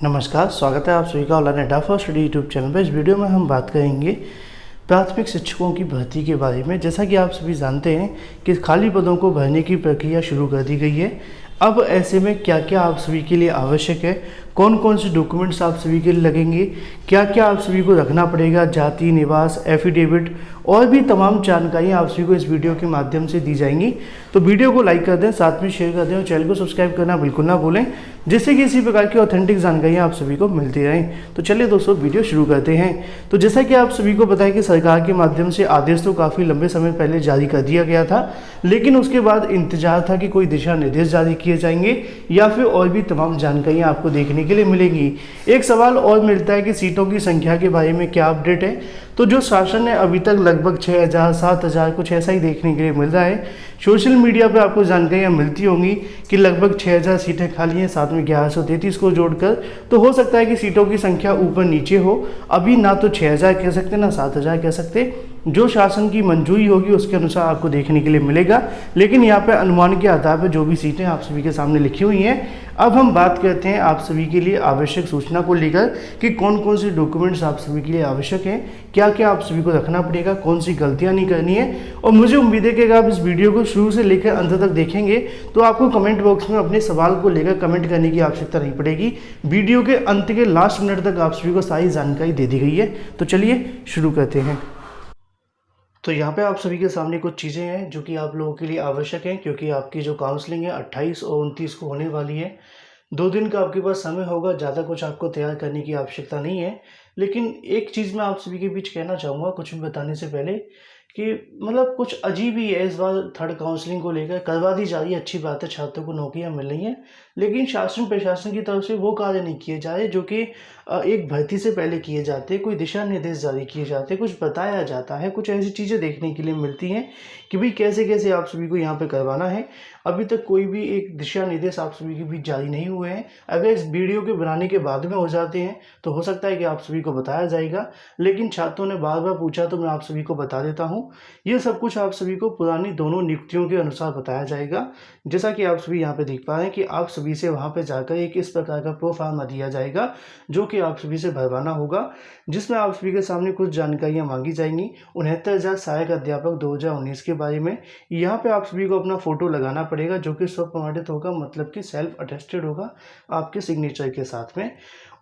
नमस्कार, स्वागत है आप सभी का ऑनलाइन अड्डा फॉर स्टडी यूट्यूब चैनल पर। इस वीडियो में हम बात करेंगे प्राथमिक शिक्षकों की भर्ती के बारे में। जैसा कि आप सभी जानते हैं कि खाली पदों को भरने की प्रक्रिया शुरू कर दी गई है। अब ऐसे में क्या क्या आप सभी के लिए आवश्यक है, कौन कौन से डॉक्यूमेंट्स आप सभी के लिए लगेंगे, क्या क्या आप सभी को रखना पड़ेगा, जाति, निवास, एफिडेविट और भी तमाम जानकारियाँ आप सभी को इस वीडियो के माध्यम से दी जाएंगी। तो वीडियो को लाइक कर दें, साथ में शेयर कर दें और चैनल को सब्सक्राइब करना बिल्कुल ना भूलें, जिससे कि इसी प्रकार की ऑथेंटिक जानकारियाँ आप सभी को मिलती रहें। तो चलिए दोस्तों, वीडियो शुरू करते हैं। तो जैसा कि आप सभी को पता है कि सरकार के माध्यम से आदेश तो काफ़ी लंबे समय पहले जारी कर दिया गया था, लेकिन उसके बाद इंतजार था कि कोई दिशा निर्देश जारी किए जाएंगे या फिर और भी तमाम जानकारियाँ आपको देखने के लिए मिलेंगी। एक सवाल और मिलता है कि सीटों की संख्या के बारे में क्या अपडेट है। तो जो शासन ने अभी तक लगभग 6000 7000 कुछ ऐसा ही देखने के लिए मिल रहा है। सोशल मीडिया पे आपको जानकारियाँ मिलती होंगी कि लगभग 6000 सीटें खाली हैं, साथ में 1133 को जोड़कर। तो हो सकता है कि सीटों की संख्या ऊपर नीचे हो। अभी ना तो 6000 कह सकते ना 7000 कह सकते, जो शासन की मंजूरी होगी उसके अनुसार आपको देखने के लिए मिलेगा। लेकिन यहाँ पे अनुमान के आधार पर जो भी सीटें आप सभी के सामने लिखी हुई हैं। अब हम बात करते हैं आप सभी के लिए आवश्यक सूचना को लेकर कि कौन कौन से डॉक्यूमेंट्स आप सभी के लिए आवश्यक हैं, क्या क्या आप सभी को रखना पड़ेगा, कौन सी गलतियां नहीं करनी है। और मुझे उम्मीद है कि अगर आप इस वीडियो को शुरू से लेकर अंत तक देखेंगे तो आपको कमेंट बॉक्स में अपने सवाल को लेकर कमेंट करने की आवश्यकता नहीं पड़ेगी। वीडियो के अंत के लास्ट मिनट तक आप सभी को सारी जानकारी दे दी गई है। तो चलिए शुरू करते हैं। तो यहाँ पे आप सभी के सामने कुछ चीज़ें हैं जो कि आप लोगों के लिए आवश्यक हैं, क्योंकि आपकी जो काउंसलिंग है 28 और 29 को होने वाली है। 2 दिन का आपके पास समय होगा, ज़्यादा कुछ आपको तैयार करने की आवश्यकता नहीं है। लेकिन एक चीज़ मैं आप सभी के बीच कहना चाहूँगा कुछ भी बताने से पहले, कि मतलब कुछ अजीब ही है इस बार थर्ड काउंसलिंग को लेकर। करवा दी जा रही है, अच्छी बात है, छात्रों को नौकरियां मिल रही हैं, लेकिन शासन प्रशासन की तरफ से वो कार्य नहीं किए जा रहे जो कि एक भर्ती से पहले किए जाते हैं। कोई दिशा निर्देश जारी किए जाते हैं, कुछ बताया जाता है, कुछ ऐसी चीज़ें देखने के लिए मिलती हैं कि भाई कैसे कैसे आप सभी को यहाँ पे करवाना है। अभी तक कोई भी एक दिशा निर्देश आप सभी के बीच जारी नहीं हुए हैं। अगर इस वीडियो के बनाने के बाद में हो जाते हैं तो हो सकता है कि आप सभी को बताया जाएगा, लेकिन छात्रों ने बार बार पूछा तो मैं आप सभी को बता देता हूँ। ये सब कुछ आप सभी को पुरानी दोनों नियुक्तियों के अनुसार बताया जाएगा। जैसा कि आप सभी यहाँ पे देख पा रहे हैं कि आप सभी से वहाँ पे जाकर एक इस प्रकार का प्रो फार्मा दिया जाएगा जो कि आप सभी से भरवाना होगा, जिसमें आप सभी के सामने कुछ जानकारियाँ मांगी जाएंगी 69,000 सहायक अध्यापक 2019 के बारे में। यहाँ पे आप सभी को अपना फोटो लगाना पड़ेगा जो कि स्व प्रमाणित होगा, मतलब कि सेल्फ अटेस्टेड होगा आपके सिग्नेचर के साथ में।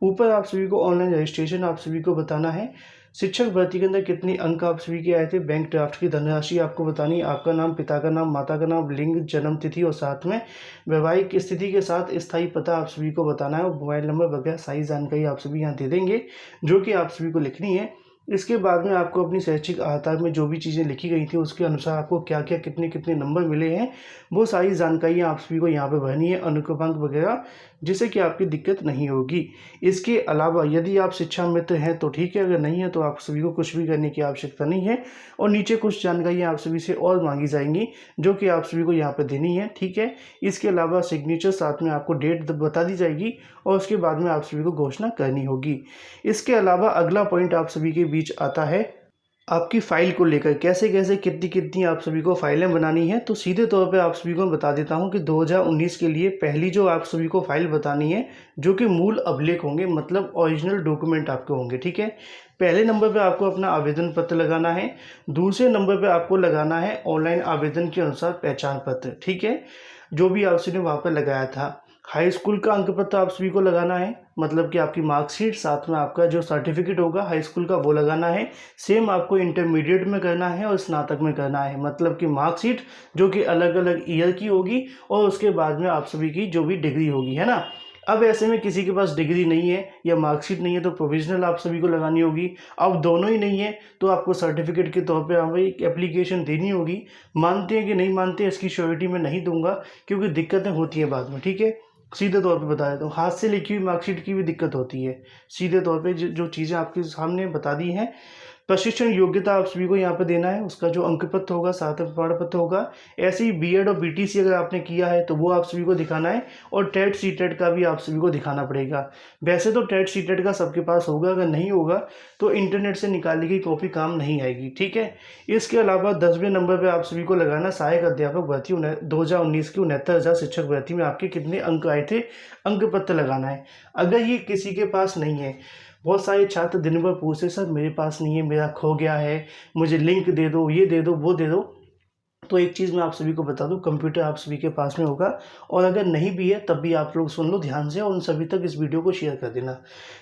ऊपर आप सभी को ऑनलाइन रजिस्ट्रेशन आप सभी को बताना है। शिक्षक भर्ती के अंदर कितने अंक आप सभी के आए थे, बैंक ड्राफ्ट की धनराशि आपको बतानी है, आपका नाम, पिता का नाम, माता का नाम, लिंग, जन्म तिथि और साथ में वैवाहिक स्थिति के साथ स्थायी पता आप सभी को बताना है और मोबाइल नंबर वगैरह सारी जानकारी आप सभी यहाँ दे देंगे जो कि आप सभी को लिखनी है। इसके बाद में आपको अपनी शैक्षिक आधार में जो भी चीज़ें लिखी गई थी उसके अनुसार आपको क्या क्या कितने कितने नंबर मिले हैं वो सारी जानकारियाँ आप सभी को यहाँ पे भरनी है, अनुक्रमांक वगैरह, जिससे कि आपकी दिक्कत नहीं होगी। इसके अलावा यदि आप शिक्षा मित्र हैं तो ठीक है, अगर नहीं है तो आप सभी को कुछ भी करने की आवश्यकता नहीं है। और नीचे कुछ जानकारियाँ आप सभी से और मांगी जाएंगी जो कि आप सभी को यहाँ पर देनी है, ठीक है। इसके अलावा सिग्नेचर, साथ में आपको डेट बता दी जाएगी और उसके बाद में आप सभी को घोषणा करनी होगी। इसके अलावा अगला पॉइंट आप सभी के बीच आता है आपकी फ़ाइल को लेकर, कैसे कैसे कितनी कितनी आप सभी को फाइलें बनानी है। तो सीधे तौर पे आप सभी को मैं बता देता हूं कि 2019 के लिए पहली जो आप सभी को फाइल बतानी है जो कि मूल अभिलेख होंगे, मतलब ओरिजिनल डॉक्यूमेंट आपके होंगे, ठीक है। पहले नंबर पे आपको अपना आवेदन पत्र लगाना है। दूसरे नंबर पे आपको लगाना है ऑनलाइन आवेदन के अनुसार पहचान पत्र, ठीक है, जो भी आप सभी ने वहाँ पर लगाया था। हाई स्कूल का अंक पत्र आप सभी को लगाना है, मतलब कि आपकी मार्कशीट, साथ में आपका जो सर्टिफिकेट होगा हाई स्कूल का वो लगाना है। सेम आपको इंटरमीडिएट में करना है और स्नातक में करना है, मतलब कि मार्कशीट जो कि अलग अलग ईयर की होगी और उसके बाद में आप सभी की जो भी डिग्री होगी, है ना। अब ऐसे में किसी के पास डिग्री नहीं है या मार्कशीट नहीं है तो प्रोविजनल आप सभी को लगानी होगी। अब दोनों ही नहीं है तो आपको सर्टिफिकेट के तौर पे हमें एक एप्लीकेशन देनी होगी। मानते हैं कि नहीं मानते, इसकी श्योरिटी मैं नहीं दूंगा क्योंकि दिक्कतें होती हैं बाद में, ठीक है। सीधे तौर पे बता देता हूँ, हाथ से लिखी हुई मार्कशीट की भी दिक्कत होती है। सीधे तौर पे जो चीज़ें आपके सामने बता दी हैं, प्रशिक्षण योग्यता आप सभी को यहाँ पे देना है, उसका जो अंक पत्र होगा, साथ में प्रमाण पत्र होगा। ऐसे ही बीएड और बीटीसी अगर आपने किया है तो वो आप सभी को दिखाना है, और टेट सीटेट का भी आप सभी को दिखाना पड़ेगा। वैसे तो टेट सीटेट का सबके पास होगा, अगर नहीं होगा तो इंटरनेट से निकाली गई कॉपी काम नहीं आएगी, ठीक है। इसके अलावा 10वें नंबर पर आप सभी को लगाना सहायक अध्यापक भर्ती 2019 की 69,000 शिक्षक भर्ती में आपके कितने अंक आए थे, अंक पत्र लगाना है। अगर ये किसी के पास नहीं है, बहुत सारे छात्र दिन भर पूछते सर मेरे पास नहीं है, मेरा खो गया है, मुझे लिंक दे दो, ये दे दो, वो दे दो। तो एक चीज़ मैं आप सभी को बता दूं, कंप्यूटर आप सभी के पास में होगा, और अगर नहीं भी है तब भी आप लोग सुन लो ध्यान से और उन सभी तक इस वीडियो को शेयर कर देना।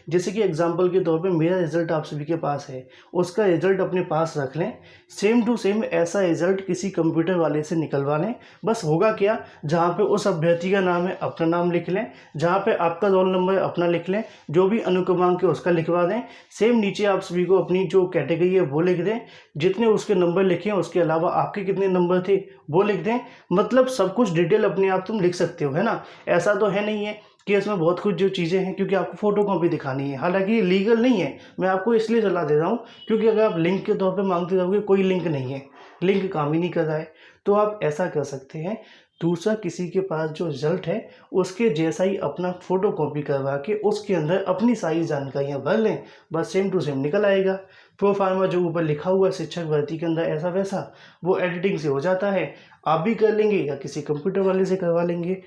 जैसे कि एग्जांपल के तौर पे मेरा रिजल्ट आप सभी के पास है, उसका रिजल्ट अपने पास रख लें, सेम टू सेम ऐसा रिजल्ट किसी कंप्यूटर वाले से निकलवा लें। बस होगा क्या, जहाँ पे उस अभ्यर्थी का नाम है अपना नाम लिख लें, जहाँ पे आपका रोल नंबर है अपना लिख लें, जो भी अनुक्रमांक है उसका लिखवा दें। सेम नीचे आप सभी को अपनी जो कैटेगरी है वो लिख दें, जितने उसके नंबर लिखे हैं उसके अलावा आपके कितने नंबर थे वो लिख दें। मतलब सब कुछ डिटेल अपने आप तुम लिख सकते हो, है ना। ऐसा तो है नहीं है कि इसमें बहुत कुछ जो चीज़ें हैं, क्योंकि आपको फोटो कॉपी दिखानी है। हालांकि ये लीगल नहीं है, मैं आपको इसलिए सलाह दे रहा हूँ क्योंकि अगर आप लिंक के तौर पे मांगते रहोगे, कोई लिंक नहीं है, लिंक काम ही नहीं कर रहा है, तो आप ऐसा कर सकते हैं, दूसरा किसी के पास जो रिजल्ट है उसके जैसा ही अपना फोटो कॉपी करवा के उसके अंदर अपनी सारी जानकारियाँ भर लें, बस सेम टू सेम निकल आएगा। प्रो फार्मा जो ऊपर लिखा हुआ है शिक्षक भर्ती के अंदर ऐसा वैसा, वो एडिटिंग से हो जाता है, आप भी कर लेंगे या किसी कंप्यूटर वाले से करवा लेंगे।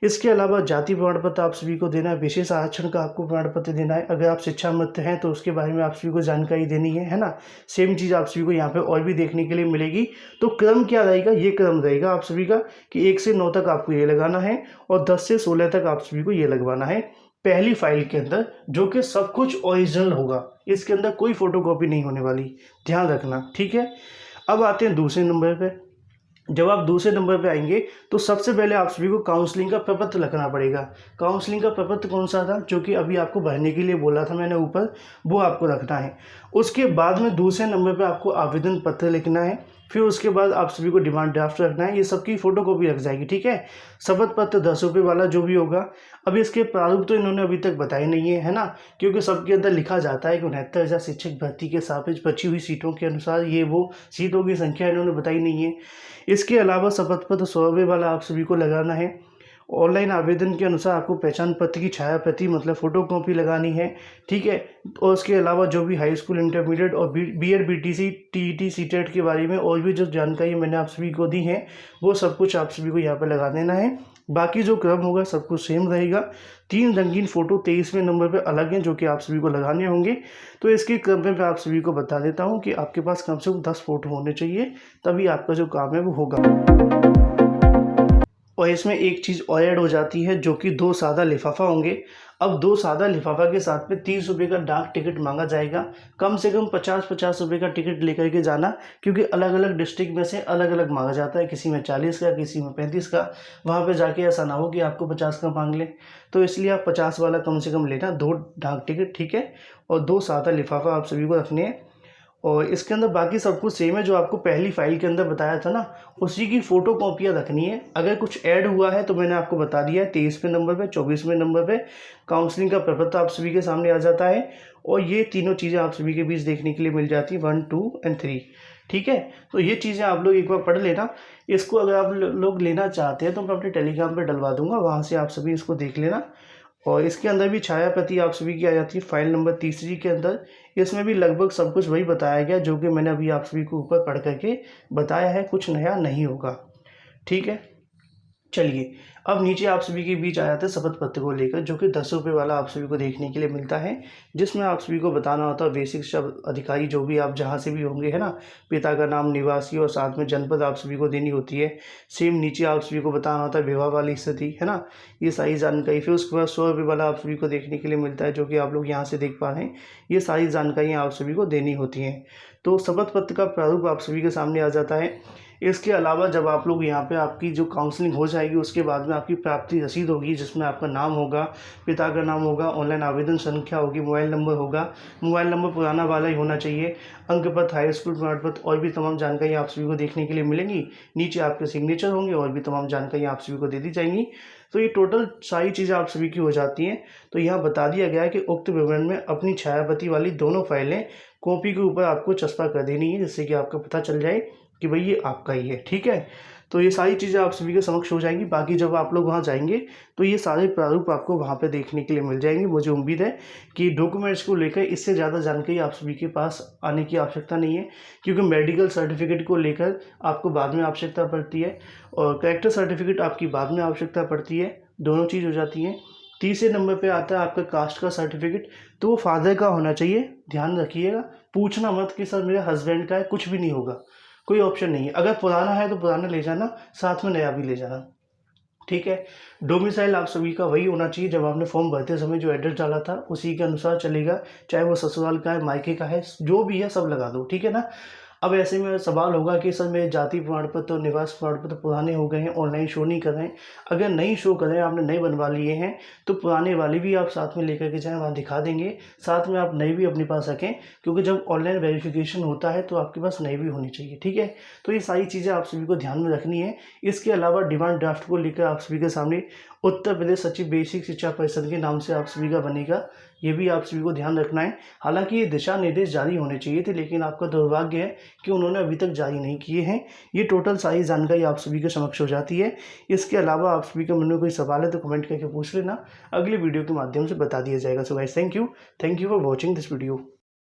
इसके अलावा जाति प्रमाण पत्र आप सभी को देना है, विशेष आरक्षण का आपको प्रमाण पत्र देना है। अगर आप शिक्षा मित्र हैं तो उसके बारे में आप सभी को जानकारी देनी है ना। सेम चीज़ आप सभी को यहाँ पे और भी देखने के लिए मिलेगी। तो क्रम क्या रहेगा, ये क्रम रहेगा आप सभी का कि 1 से 9 तक आपको ये लगाना है और 10 से 16 तक आप सभी को ये लगवाना है पहली फाइल के अंदर, जो कि सब कुछ ओरिजिनल होगा, इसके अंदर कोई फोटोकॉपी नहीं होने वाली, ध्यान रखना, ठीक है। अब आते हैं दूसरे नंबर पे। जब आप दूसरे नंबर पे आएंगे तो सबसे पहले आप सभी को काउंसलिंग का प्रपत्र लिखना पड़ेगा। काउंसलिंग का प्रपत्र कौन सा था, जो कि अभी आपको भरने के लिए बोला था मैंने ऊपर, वो आपको रखना है। उसके बाद में दूसरे नंबर पे आपको आवेदन पत्र लिखना है, फिर उसके बाद आप सभी को डिमांड ड्राफ्ट रखना है, ये सबकी फोटोकॉपी रख जाएगी, ठीक है। शपथ पत्र 10 रुपये वाला जो भी होगा। अब इसके प्रारूप तो इन्होंने अभी तक बताए नहीं है ना, क्योंकि सबके अंदर लिखा जाता है कि 69,000 शिक्षक भर्ती के सापेक्ष बची हुई सीटों के अनुसार ये वो सीटों की संख्या इन्होंने बताई नहीं है। इसके अलावा शपथ पत्र 100 रुपये वाला आप सभी को लगाना है। ऑनलाइन आवेदन के अनुसार आपको पहचान पत्र की छाया प्रति मतलब फोटोकॉपी लगानी है, ठीक है। और उसके अलावा जो भी हाई स्कूल, इंटरमीडिएट और बीएड, बीटीसी, टीईटी, सीटेट के बारे में और भी जो जानकारी मैंने आप सभी को दी है वो सब कुछ आप सभी को यहाँ पर लगा देना है। बाकी जो क्रम होगा सब कुछ सेम रहेगा। 3 रंगीन फोटो 23वें नंबर पे अलग हैं जो कि आप सभी को लगाने होंगे। तो इसके क्रम में मैं आप सभी को बता देता हूँ कि आपके पास कम से कम 10 फोटो होने चाहिए, तभी आपका जो काम है वो होगा। और इसमें एक चीज़ और ऐड हो जाती है जो कि 2 सादा लिफाफा होंगे। अब 2 सादा लिफाफा के साथ में 30 रुपये का डाक टिकट मांगा जाएगा। कम से कम 50-50 रुपये का टिकट लेकर के जाना, क्योंकि अलग अलग डिस्ट्रिक्ट में से अलग अलग मांगा जाता है, किसी में 40 का, किसी में 35 का। वहाँ पे जाके ऐसा ना हो कि आपको 50 का मांग लें, तो इसलिए आप 50 वाला कम से कम लेना, 2 डाक टिकट, ठीक है। और 2 सादा लिफाफा आप सभी को रखने हैं। और इसके अंदर बाकी सब कुछ सेम है, जो आपको पहली फाइल के अंदर बताया था ना, उसी की फ़ोटो कॉपियाँ रखनी है। अगर कुछ ऐड हुआ है तो मैंने आपको बता दिया है, 23वें नंबर पे, 24वें नंबर पे काउंसलिंग का प्रपत्र आप सभी के सामने आ जाता है। और ये तीनों चीज़ें आप सभी के बीच देखने के लिए मिल जाती है, 1, 2 और 3, ठीक है। तो ये चीज़ें आप लोग एक बार पढ़ लेना। इसको अगर आप लोग लेना चाहते हैं तो मैं अपने टेलीग्राम पर डलवा दूँगा, वहाँ से आप सभी इसको देख लेना। और इसके अंदर भी छाया प्रति आप सभी की आ जाती है फाइल नंबर 3 के अंदर। इसमें भी लगभग सब कुछ वही बताया गया जो कि मैंने अभी आप सभी को ऊपर पढ़ करके बताया है, कुछ नया नहीं होगा, ठीक है। चलिए अब नीचे आप सभी के बीच आ जाते हैं शपथ पत्र को लेकर, जो कि 10 रुपये वाला आप सभी को देखने के लिए मिलता है, जिसमें आप सभी को बताना होता है बेसिक शब्द अधिकारी जो भी आप जहाँ से भी होंगे, है ना, पिता का नाम, निवासी और साथ में जनपद आप सभी को देनी होती है। सेम नीचे आप सभी को बताना होता है विवाह वाली स्थिति, है ना, ये सारी जानकारी। फिर उसके बाद 100 रुपये वाला आप सभी को देखने के लिए मिलता है, जो कि आप लोग यहाँ से देख पा रहे हैं। ये सारी जानकारियाँ आप सभी को देनी होती हैं। तो शपथ पत्र का प्रारूप आप सभी के सामने आ जाता है। इसके अलावा जब आप लोग यहाँ पे आपकी जो काउंसलिंग हो जाएगी उसके बाद में आपकी प्राप्ति रसीद होगी, जिसमें आपका नाम होगा, पिता का नाम होगा, ऑनलाइन आवेदन संख्या होगी, मोबाइल नंबर होगा, मोबाइल नंबर पुराना वाला ही होना चाहिए, अंक पत्र, हाई स्कूल प्रमाण पत्र और भी तमाम जानकारी आप सभी को देखने के लिए मिलेंगी। नीचे आपके सिग्नेचर होंगे और भी तमाम जानकारी आप सभी को दे दी जाएंगी। तो ये टोटल सारी चीज़ें आप सभी की हो जाती हैं। तो यहाँ बता दिया गया है कि उक्त विवरण में अपनी छायाप्रति वाली दोनों फाइलें कॉपी के ऊपर आपको चस्पा कर देनी है, जिससे कि आपको पता चल जाए कि भाई ये आपका ही है। ठीक है, तो ये सारी चीज़ें आप सभी के समक्ष हो जाएंगी। बाकी जब आप लोग वहाँ जाएंगे तो ये सारे प्रारूप आपको वहाँ पे देखने के लिए मिल जाएंगे। मुझे उम्मीद है कि डॉक्यूमेंट्स को लेकर इससे ज़्यादा जानकारी आप सभी के पास आने की आवश्यकता नहीं है, क्योंकि मेडिकल सर्टिफिकेट को लेकर आपको बाद में आवश्यकता पड़ती है और कैरेक्टर सर्टिफिकेट आपकी बाद में आवश्यकता पड़ती है। दोनों चीज़ हो जाती हैं। तीसरे नंबर पे आता है आपका कास्ट का सर्टिफिकेट, तो वो फादर का होना चाहिए। ध्यान रखिएगा, पूछना मत कि सर मेरे हस्बैंड का है, कुछ भी नहीं होगा, कोई ऑप्शन नहीं है। अगर पुराना है तो पुराना ले जाना, साथ में नया भी ले जाना। ठीक है, डोमिसाइल आप सभी का वही होना चाहिए, जब आपने फॉर्म भरते समय जो एड्रेस डाला था उसी के अनुसार चलेगा, चाहे वो ससुराल का है, मायके का है, जो भी है सब लगा दो। ठीक है ना। अब ऐसे में सवाल होगा कि सर मेरे जाति प्रमाण पत्र और निवास प्रमाण पत्र पुराने हो गए हैं, ऑनलाइन शो नहीं कर रहे हैं। अगर नहीं शो कर रहे हैं, आपने नए बनवा लिए हैं, तो पुराने वाले भी आप साथ में लेकर के जाएं, वहाँ दिखा देंगे, साथ में आप नए भी अपने पास रखें, क्योंकि जब ऑनलाइन वेरिफिकेशन होता है तो आपके पास नए भी होनी चाहिए। ठीक है, तो ये सारी चीज़ें आप सभी को ध्यान में रखनी है। इसके अलावा डिमांड ड्राफ्ट को लेकर आप सभी के सामने उत्तर प्रदेश सचिव बेसिक शिक्षा परिषद के नाम से आप सभी का बनेगा, ये भी आप सभी को ध्यान रखना है। हालांकि ये दिशा निर्देश जारी होने चाहिए थे, लेकिन आपका दुर्भाग्य है कि उन्होंने अभी तक जारी नहीं किए हैं। ये टोटल सारी जानकारी आप सभी के समक्ष हो जाती है। इसके अलावा आप सभी के मन में कोई सवाल है तो कमेंट करके पूछ लेना, अगले वीडियो के माध्यम से बता दिया जाएगा। So guys, thank you for watching this video.